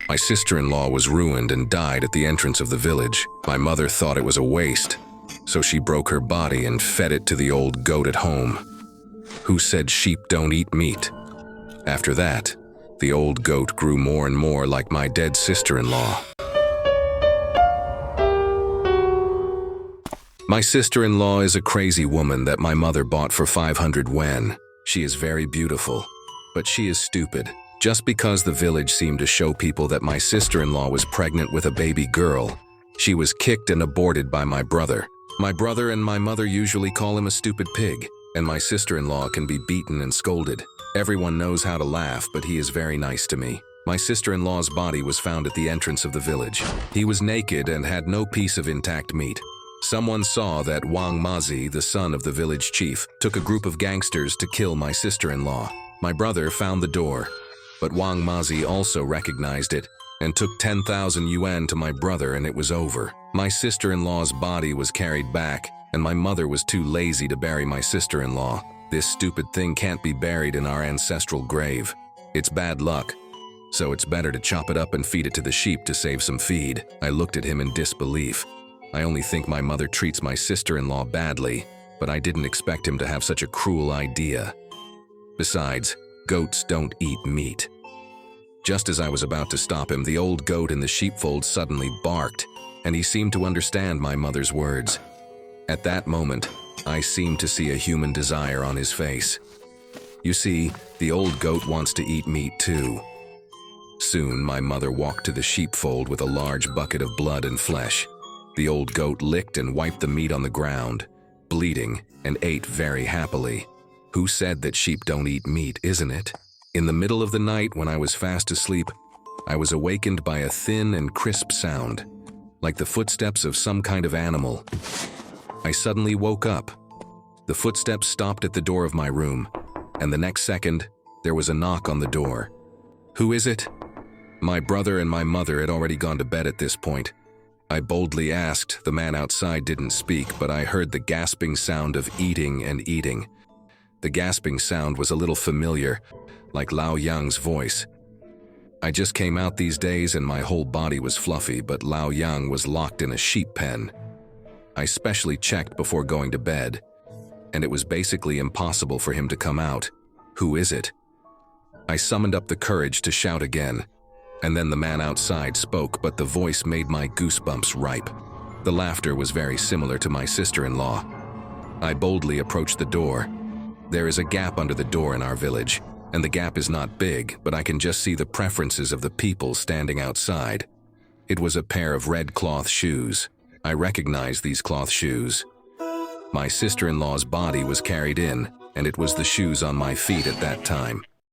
My sister-in-law was ruined and died at the entrance of the village. My mother thought it was a waste, so she broke her body and fed it to the old goat at home. Who said sheep don't eat meat? After that, the old goat grew more and more like my dead sister-in-law. My sister-in-law is a crazy woman that my mother bought for 500 yen. She is very beautiful, but she is stupid. Just because the village seemed to show people that my sister-in-law was pregnant with a baby girl, she was kicked and aborted by my brother. My brother and my mother usually call him a stupid pig, and my sister-in-law can be beaten and scolded. Everyone knows how to laugh, but he is very nice to me. My sister-in-law's body was found at the entrance of the village. He was naked and had no piece of intact meat. Someone saw that Wang Mazi, the son of the village chief, took a group of gangsters to kill my sister-in-law. My brother found the door, but Wang Mazi also recognized it and took 10,000 yuan to my brother, and it was over. My sister-in-law's body was carried back, and my mother was too lazy to bury my sister-in-law. This stupid thing can't be buried in our ancestral grave. It's bad luck, so it's better to chop it up and feed it to the sheep to save some feed. I looked at him in disbelief. I only think my mother treats my sister-in-law badly, but I didn't expect him to have such a cruel idea. Besides, goats don't eat meat. Just as I was about to stop him, the old goat in the sheepfold suddenly barked, and he seemed to understand my mother's words. At that moment, I seemed to see a human desire on his face. You see, the old goat wants to eat meat too. Soon, my mother walked to the sheepfold with a large bucket of blood and flesh. The old goat licked and wiped the meat on the ground, bleeding, and ate very happily. Who said that sheep don't eat meat, isn't it? In the middle of the night, when I was fast asleep, I was awakened by a thin and crisp sound, like the footsteps of some kind of animal. I suddenly woke up. The footsteps stopped at the door of my room, and the next second, there was a knock on the door. Who is it? My brother and my mother had already gone to bed at this point. I boldly asked. The man outside didn't speak, but I heard the gasping sound of eating and eating. The gasping sound was a little familiar, like Lao Yang's voice. I just came out these days and my whole body was fluffy, but Lao Yang was locked in a sheep pen. I specially checked before going to bed, and it was basically impossible for him to come out. Who is it? I summoned up the courage to shout again, and then the man outside spoke, but the voice made my goosebumps ripe. The laughter was very similar to my sister-in-law. I boldly approached the door. There is a gap under the door in our village, and the gap is not big, but I can just see the preferences of the people standing outside. It was a pair of red cloth shoes. I recognized these cloth shoes. My sister-in-law's body was carried in, and it was the shoes on my feet at that time.